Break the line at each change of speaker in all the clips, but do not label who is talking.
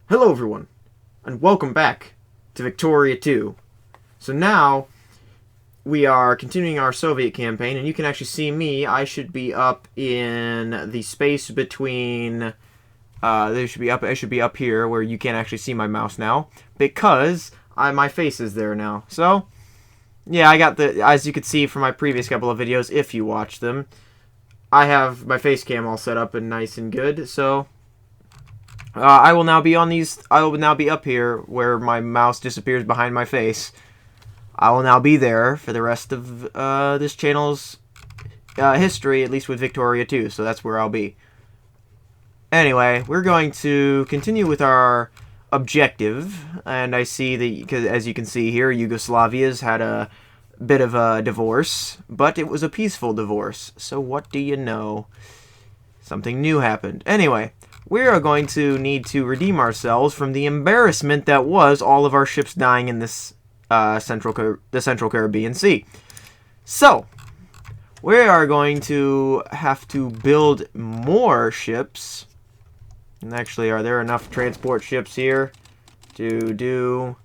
Hello everyone, and welcome back to Victoria 2. So now, we are continuing our Soviet campaign, and you can actually see me. I should be up in the space between, I should be up here, where you can't actually see my mouse now, because my face is there now. So, yeah, I got as you could see from my previous couple of videos, if you watch them, I have my face cam all set up and nice and good, so I will now be up here where my mouse disappears behind my face. I will now be there for the rest of this channel's history, at least with Victoria 2, so that's where I'll be. Anyway, we're going to continue with our objective, and I see that, as you can see here, Yugoslavia's had a bit of a divorce, but it was a peaceful divorce, so what do you know? Something new happened. Anyway, we are going to need to redeem ourselves from the embarrassment that was all of our ships dying in this Central Caribbean Sea. So, we are going to have to build more ships. And actually, are there enough transport ships here to do...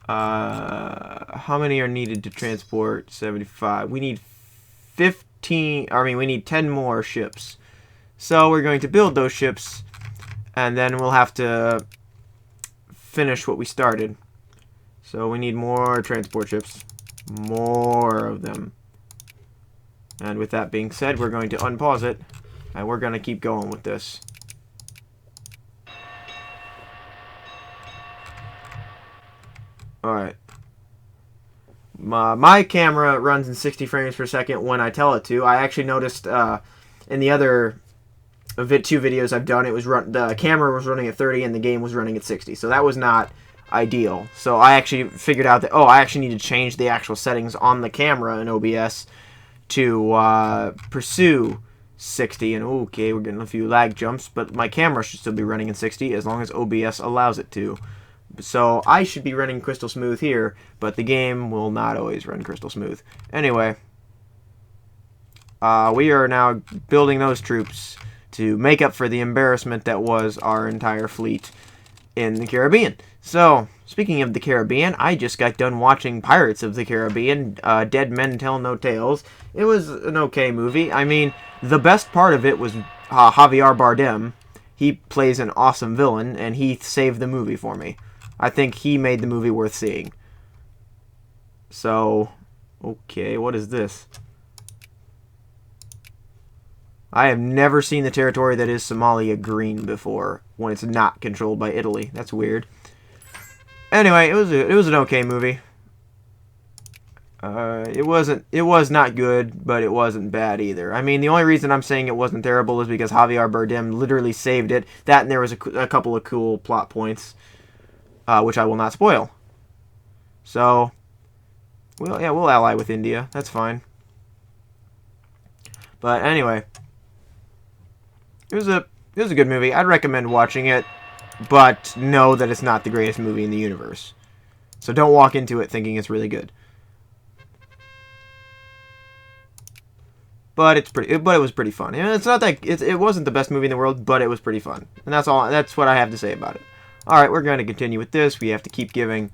how many are needed to transport 75? We need 15... we need 10 more ships. So we're going to build those ships, and then we'll have to finish what we started. So we need more transport ships. More of them. And with that being said, we're going to unpause it, and we're going to keep going with this. Alright. My camera runs in 60 frames per second when I tell it to. I actually noticed in the other two videos I've done, the camera was running at 30 and the game was running at 60. So that was not ideal. So I actually figured out that, I actually need to change the actual settings on the camera in OBS to pursue 60. And okay, we're getting a few lag jumps, but my camera should still be running in 60 as long as OBS allows it to. So I should be running crystal smooth here, but the game will not always run crystal smooth. Anyway, we are now building those troops to make up for the embarrassment that was our entire fleet in the Caribbean. So, speaking of the Caribbean, I just got done watching Pirates of the Caribbean, Dead Men Tell No Tales. It was an okay movie. I mean, the best part of it was Javier Bardem. He plays an awesome villain, and he saved the movie for me. I think he made the movie worth seeing. So, okay, what is this? I have never seen the territory that is Somalia green before, when it's not controlled by Italy. That's weird. Anyway, it was an okay movie. It was not good, but it wasn't bad either. I mean, the only reason I'm saying it wasn't terrible is because Javier Bardem literally saved it. That, and there was a couple of cool plot points, which I will not spoil. So, well, yeah, we'll ally with India. That's fine. But anyway, it was a good movie. I'd recommend watching it, but know that it's not the greatest movie in the universe. So don't walk into it thinking it's really good. But it was pretty fun. And it's not that it wasn't the best movie in the world, but it was pretty fun. And that's all. That's what I have to say about it. All right, we're going to continue with this. We have to keep giving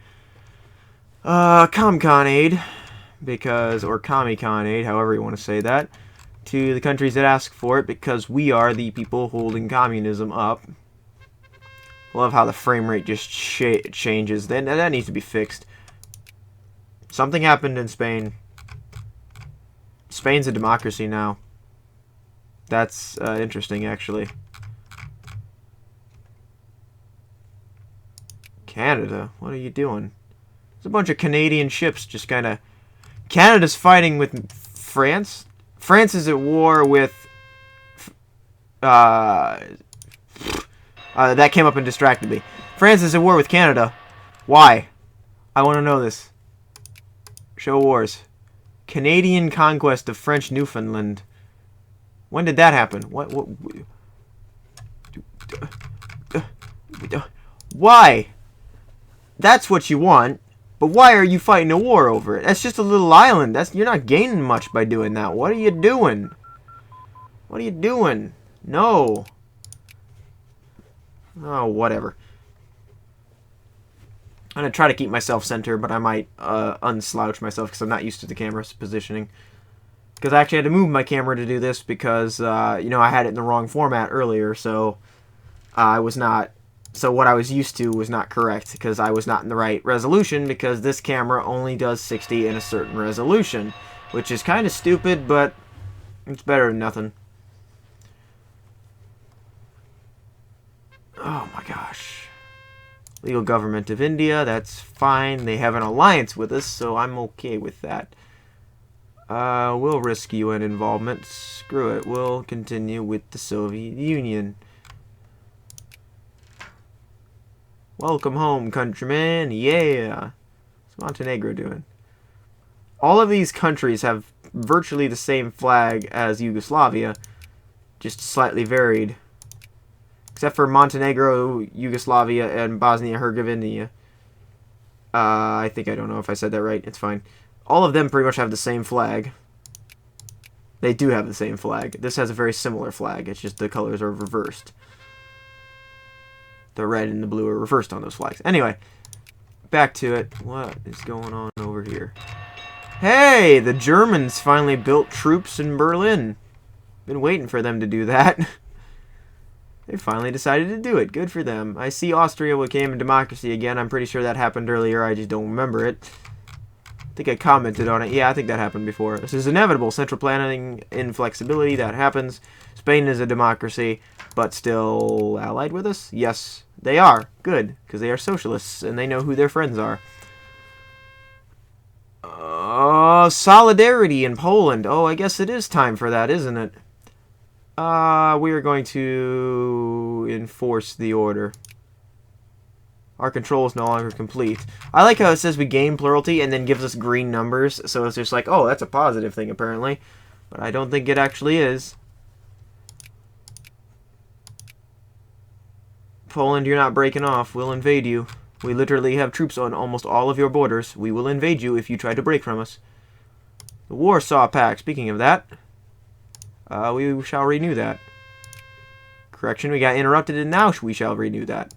ComCon aid, or Commie-Con aid, however you want to say that, to the countries that ask for it, because we are the people holding communism up. Love how the frame rate just changes. That needs to be fixed. Something happened in Spain. Spain's a democracy now. That's interesting, actually. Canada, what are you doing? There's a bunch of Canadian ships just kind of... Canada's fighting with France. France is at war with... that came up and distracted me. France is at war with Canada. Why? I want to know this. Show wars. Canadian conquest of French Newfoundland. When did that happen? Why? That's what you want. But why are you fighting a war over it? That's just a little island. You're not gaining much by doing that. What are you doing? What are you doing? No. Oh, whatever. I'm going to try to keep myself centered, but I might unslouch myself because I'm not used to the camera's positioning. Because I actually had to move my camera to do this because, you know, I had it in the wrong format earlier, so I was not... So what I was used to was not correct because I was not in the right resolution because this camera only does 60 in a certain resolution, which is kind of stupid, but it's better than nothing. Oh my gosh. Legal government of India, that's fine. They have an alliance with us, so I'm okay with that. We'll risk UN involvement. Screw it. We'll continue with the Soviet Union. Welcome home, countrymen. Yeah. What's Montenegro doing? All of these countries have virtually the same flag as Yugoslavia, just slightly varied. Except for Montenegro, Yugoslavia, and Bosnia-Herzegovina. I don't know if I said that right. It's fine. All of them pretty much have the same flag. They do have the same flag. This has a very similar flag. It's just the colors are reversed. The red and the blue are reversed on those flags. Anyway, back to it. What is going on over here? Hey, the Germans finally built troops in Berlin. Been waiting for them to do that. They finally decided to do it. Good for them. I see Austria became a democracy again. I'm pretty sure that happened earlier. I just don't remember it. I think I commented on it. Yeah, I think that happened before. This is inevitable. Central planning inflexibility. That happens. Spain is a democracy, but still allied with us? Yes, they are. Good, because they are socialists, and they know who their friends are. Solidarity in Poland. Oh, I guess it is time for that, isn't it? We are going to enforce the order. Our control is no longer complete. I like how it says we gain plurality and then gives us green numbers. So it's just like, oh, that's a positive thing apparently. But I don't think it actually is. Poland, you're not breaking off. We'll invade you. We literally have troops on almost all of your borders. We will invade you if you try to break from us. The Warsaw Pact. Speaking of that, we shall renew that. Correction, we got interrupted and now we shall renew that.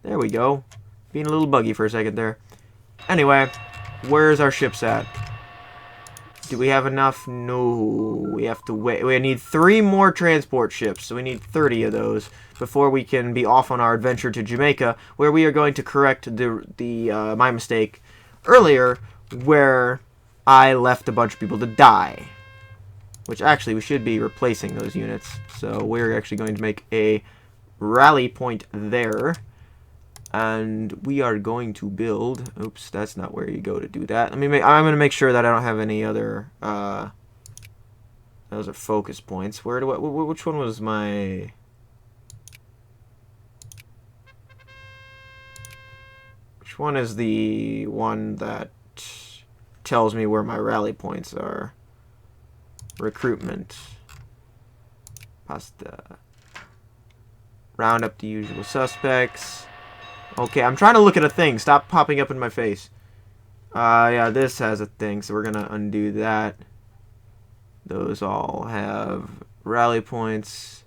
There we go. Being a little buggy for a second there. Anyway, where's our ships at? Do we have enough? No. We have to wait. We need 3 more transport ships, so we need 30 of those before we can be off on our adventure to Jamaica, where we are going to correct my mistake earlier, where I left a bunch of people to die. Which actually, we should be replacing those units. So we're actually going to make a rally point there. And we are going to build... Oops, that's not where you go to do that. I'm going to make sure that I don't have any other... those are focus points. Where do I... Which one was my... Which one is the one that tells me where my rally points are? Recruitment. Pasta. Round up the usual suspects. Okay, I'm trying to look at a thing. Stop popping up in my face. Yeah, this has a thing, so we're gonna undo that. Those all have rally points.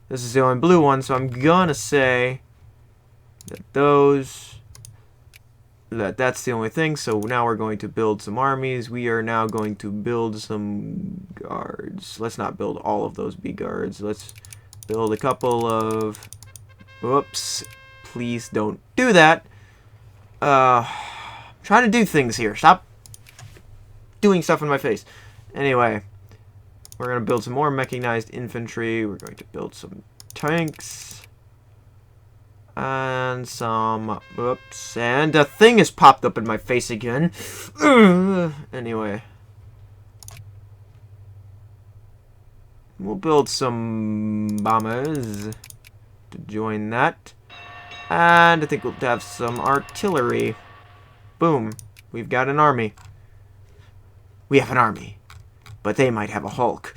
This is the only blue one, so I'm gonna say that that's the only thing. So now we're going to build some armies. We are now going to build some guards. Let's not build all of those B guards. Let's build a couple of... Whoops. Please don't do that. I'm trying to do things here. Stop doing stuff in my face. Anyway, we're going to build some more mechanized infantry. We're going to build some tanks. And some... Oops. And a thing has popped up in my face again. Anyway. We'll build some bombers to join that. And I think we'll have some artillery. Boom. We've got an army. We have an army. But they might have a Hulk.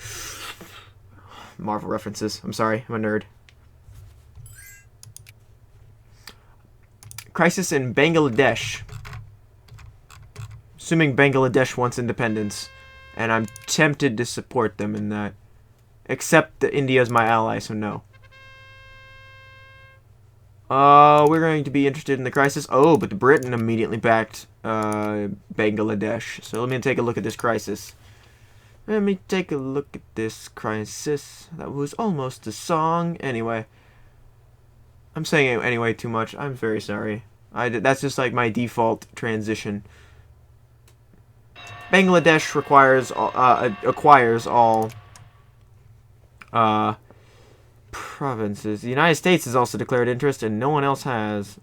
Marvel references. I'm sorry. I'm a nerd. Crisis in Bangladesh. Assuming Bangladesh wants independence. And I'm tempted to support them in that. Except that India is my ally, so no. We're going to be interested in the crisis. Oh, but Britain immediately backed Bangladesh. So let me take a look at this crisis. Let me take a look at this crisis. That was almost a song. Anyway. I'm saying anyway too much. I'm very sorry. That's just like my default transition. Bangladesh acquires all provinces. The United States has also declared interest, and no one else has.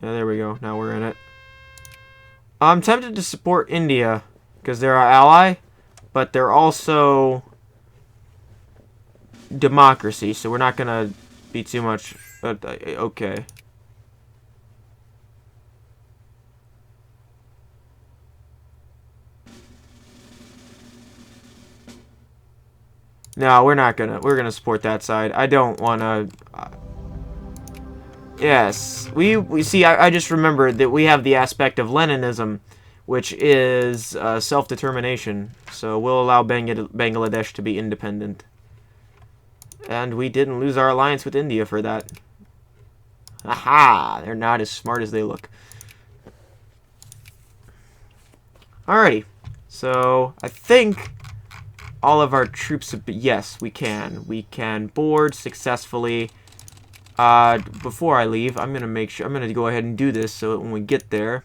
Yeah, there we go. Now we're in it. I'm tempted to support India because they're our ally, but they're also democracy, so we're not gonna be too much. Okay. No, we're not gonna. We're gonna support that side. I don't wanna. Yes, we see. I just remembered that we have the aspect of Leninism, which is self-determination. So we'll allow Bangladesh to be independent. And we didn't lose our alliance with India for that. Aha! They're not as smart as they look. Alrighty. So, I think all of our troops... Yes, we can. We can board successfully. Before I leave, I'm going to make sure... I'm going to go ahead and do this so that when we get there,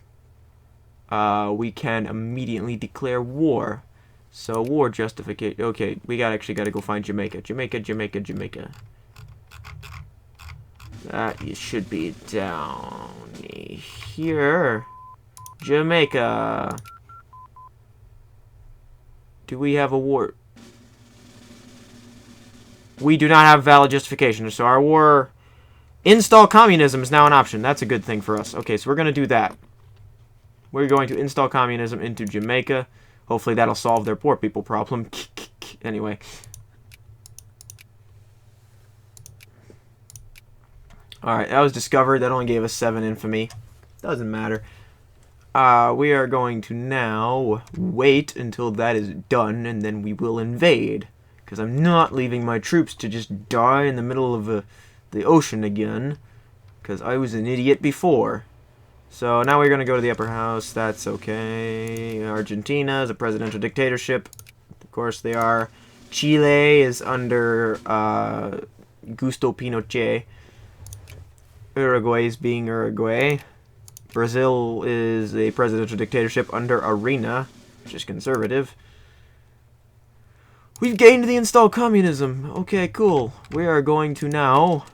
we can immediately declare war. So, war justification. Okay, we actually got to go find Jamaica. Jamaica. That should be down here. Jamaica. Do we have a war? We do not have valid justification. So, our war... Install communism is now an option. That's a good thing for us. Okay, so we're going to do that. We're going to install communism into Jamaica. Hopefully that'll solve their poor people problem. Anyway. Alright, that was discovered. That only gave us 7 infamy. Doesn't matter. We are going to now wait until that is done, and then we will invade. Because I'm not leaving my troops to just die in the middle of the ocean again. Because I was an idiot before. So now we're going to go to the upper house. That's okay. Argentina is a presidential dictatorship. Of course they are. Chile is under Gusto Pinochet. Uruguay is being Uruguay. Brazil is a presidential dictatorship under Arena, which is conservative. We've gained the install communism. Okay, cool. We are going to now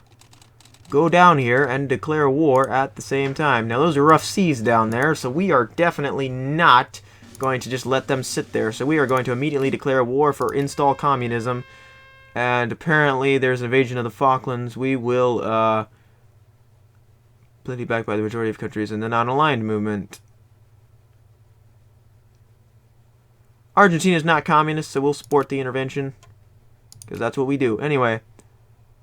go down here and declare war at the same time. Now, those are rough seas down there, so we are definitely not going to just let them sit there. So we are going to immediately declare war for install communism. And apparently there's an invasion of the Falklands. We will, plenty backed by the majority of countries in the non-aligned movement. Argentina is not communist, so we'll support the intervention. Because that's what we do. Anyway,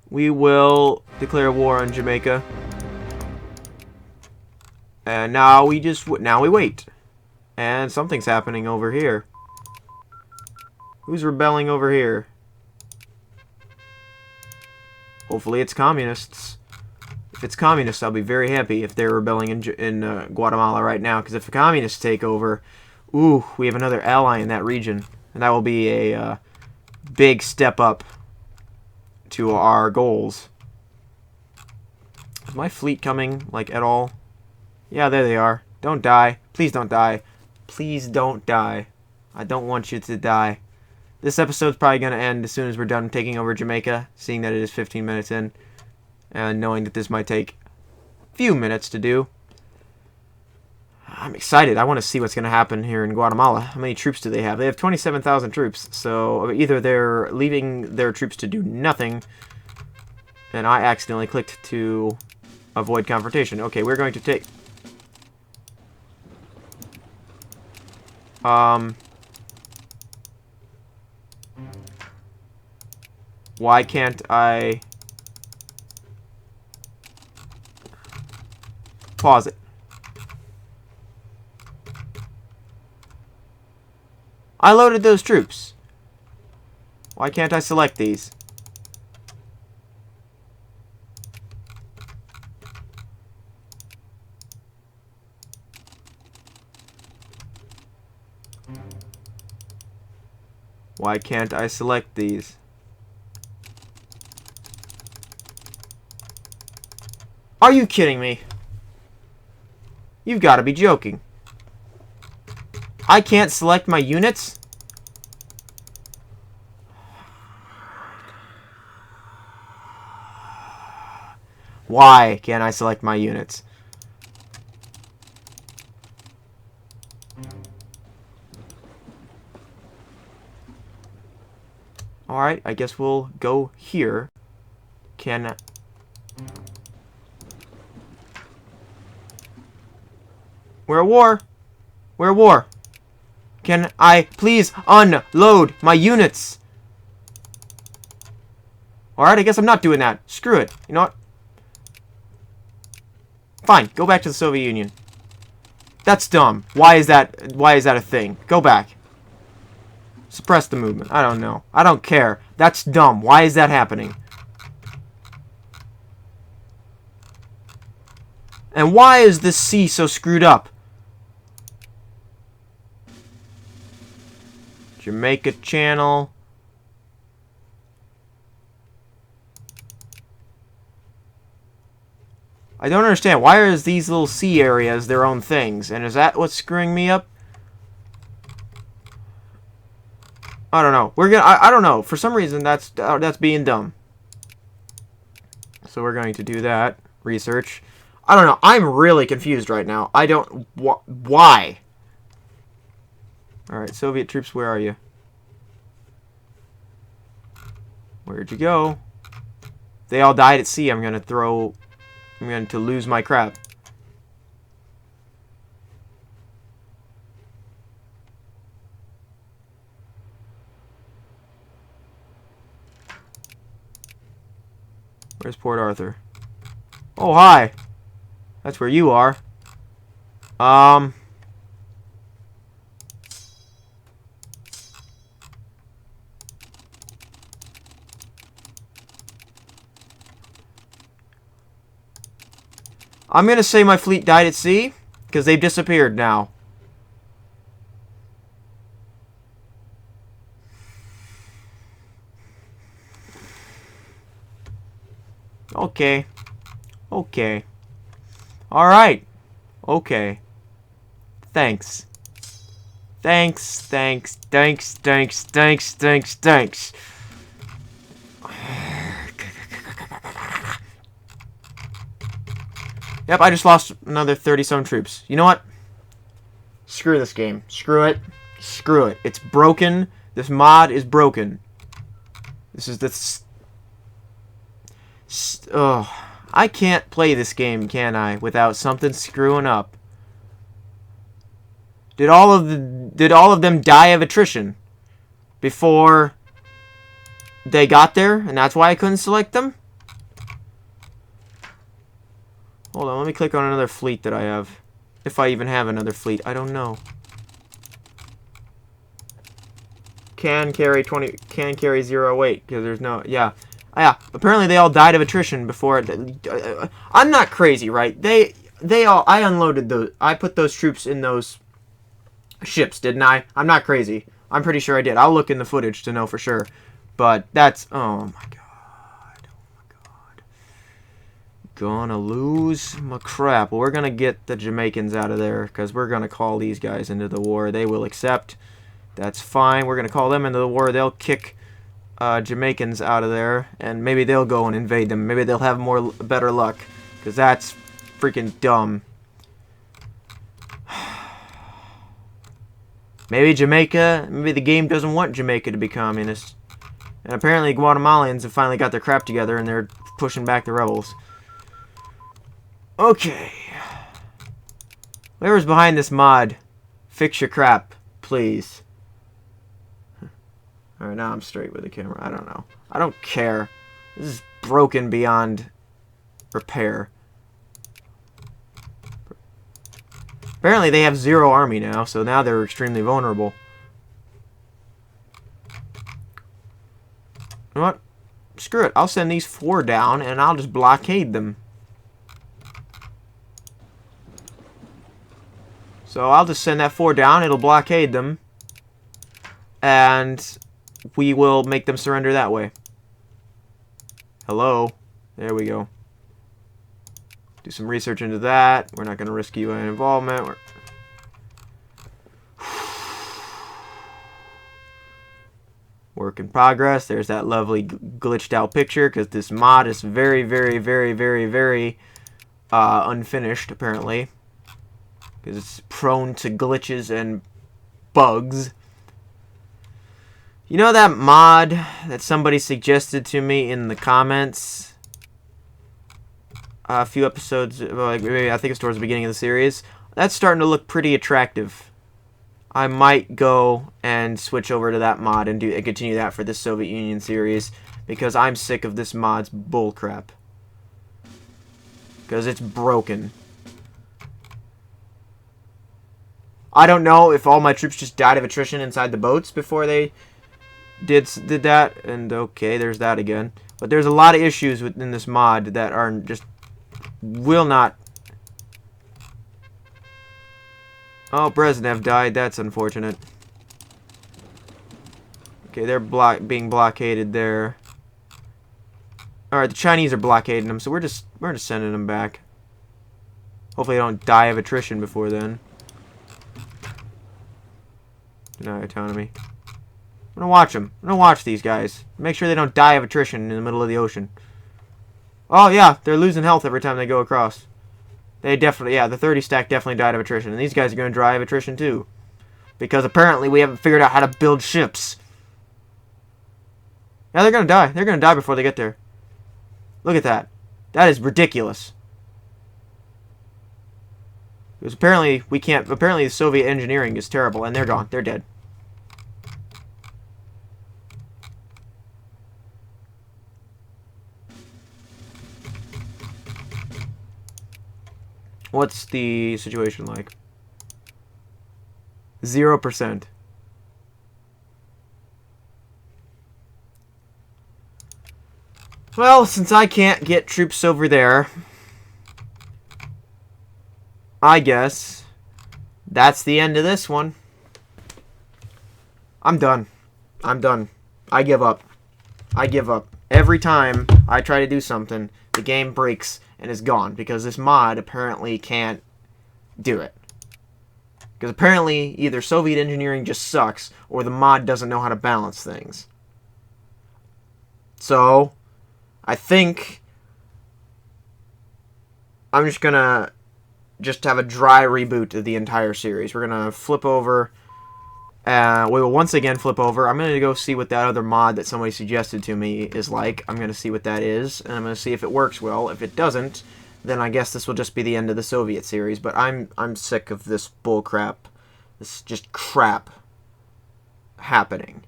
we will declare war on Jamaica. And now we wait. And something's happening over here. Who's rebelling over here? Hopefully it's communists. If it's communists, I'll be very happy if they're rebelling in Guatemala right now. Because if the communists take over, ooh, we have another ally in that region. And that will be a big step up to our goals. Is my fleet coming, like, at all? Yeah, there they are. Don't die. Please don't die. Please don't die. I don't want you to die. This episode's probably going to end as soon as we're done taking over Jamaica, seeing that it is 15 minutes in, and knowing that this might take a few minutes to do. I'm excited. I want to see what's going to happen here in Guatemala. How many troops do they have? They have 27,000 troops, so either they're leaving their troops to do nothing, and I accidentally clicked to avoid confrontation. Okay, we're going to take... Why can't I... Pause it. I loaded those troops. Why can't I select these? Why can't I select these? Are you kidding me? You've got to be joking. I can't select my units? Why can't I select my units? Alright, I guess we'll go here. Can... We're at war. We're at war. Can I please unload my units? Alright, I guess I'm not doing that. Screw it. You know what? Fine, go back to the Soviet Union. That's dumb. Why is that a thing? Go back. Suppress the movement. I don't know. I don't care. That's dumb. Why is that happening? And why is this sea so screwed up? Jamaica Channel. I don't understand. Why are these little sea areas their own things? And is that what's screwing me up? I don't know. I don't know. For some reason, that's being dumb. So we're going to do that. Research. I don't know. I'm really confused right now. I don't... Why? Alright, Soviet troops, where are you? Where'd you go? They all died at sea. I'm going to lose my crap. Where's Port Arthur? Oh, hi. That's where you are. I'm gonna say my fleet died at sea, because they've disappeared now. Okay. Okay. Alright. Okay. Thanks. Thanks, thanks, thanks, thanks, thanks, thanks, thanks. Yep, I just lost another 30-some troops. You know what? Screw this game. Screw it. Screw it. It's broken. This mod is broken. This is the... Oh, I can't play this game, can I, without something screwing up. Did all of them die of attrition before they got there, and that's why I couldn't select them? Hold on, let me click on another fleet that I have. If I even have another fleet, I don't know. Can carry 0 weight, because there's no... Yeah. Yeah, apparently they all died of attrition before it... I'm not crazy, right? They all... I unloaded those... I put those troops in those ships, didn't I? I'm not crazy. I'm pretty sure I did. I'll look in the footage to know for sure. But that's... Oh, my God. Gonna lose my crap. Well, we're gonna get the Jamaicans out of there, because we're gonna call these guys into the war. They will accept. That's fine. We're gonna call them into the war. They'll kick Jamaicans out of there, and maybe they'll go and invade them. Maybe they'll have better luck, because that's freaking dumb. Maybe the game doesn't want Jamaica to be communist. And apparently Guatemalans have finally got their crap together, and they're pushing back the rebels. Okay. Whoever's behind this mod, fix your crap, please. Alright, now I'm straight with the camera. I don't know. I don't care. This is broken beyond repair. Apparently they have 0 army now, so now they're extremely vulnerable. You know what? Screw it. I'll send these 4 down, and I'll just blockade them. So I'll just send that 4 down. It'll blockade them. And we will make them surrender that way. Hello. There we go. Do some research into that. We're not going to risk UN involvement. Work in progress. There's that lovely glitched out picture because this mod is very, very, very, very, very unfinished, apparently. Because it's prone to glitches and bugs. You know that mod that somebody suggested to me in the comments a few episodes, like maybe I think it's towards the beginning of the series? That's starting to look pretty attractive. I might go and switch over to that mod and continue that for this Soviet Union series because I'm sick of this mod's bullcrap. Because it's broken. I don't know if all my troops just died of attrition inside the boats before they did that, and okay, there's that again. But there's a lot of issues within this mod that are just will not. Oh, Brezhnev died. That's unfortunate. Okay, they're being blockaded there. All right, the Chinese are blockading them, so we're just sending them back. Hopefully, they don't die of attrition before then. Deny autonomy. I'm gonna watch them. I'm gonna watch these guys. Make sure they don't die of attrition in the middle of the ocean. Oh yeah, they're losing health every time they go across. They definitely, yeah, the 30 stack definitely died of attrition. And these guys are gonna die of attrition too. Because apparently we haven't figured out how to build ships. Yeah, they're gonna die. They're gonna die before they get there. Look at that. That is ridiculous. Because apparently we can't, apparently the Soviet engineering is terrible and they're gone. They're dead. What's the situation like? 0%. Well, since I can't get troops over there, I guess that's the end of this one. I'm done. I'm done. I give up. I give up. Every time I try to do something, the game breaks and is gone because this mod apparently can't do it. Because apparently either Soviet engineering just sucks or the mod doesn't know how to balance things. So, I think I'm just gonna have a dry reboot of the entire series. We're gonna flip over. We will once again flip over. I'm gonna go see what that other mod that somebody suggested to me is like. I'm gonna see what that is, and I'm gonna see if it works well. If it doesn't, then I guess this will just be the end of the Soviet series. But I'm sick of this bull crap. This just crap happening.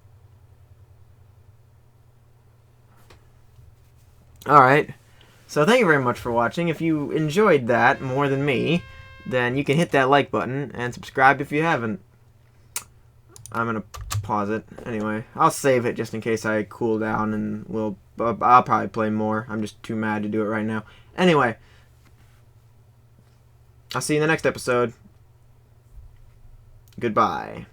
Alright, so thank you very much for watching. If you enjoyed that more than me, then you can hit that like button and subscribe if you haven't. I'm going to pause it. Anyway, I'll save it just in case I cool down and I'll probably play more. I'm just too mad to do it right now. Anyway, I'll see you in the next episode. Goodbye.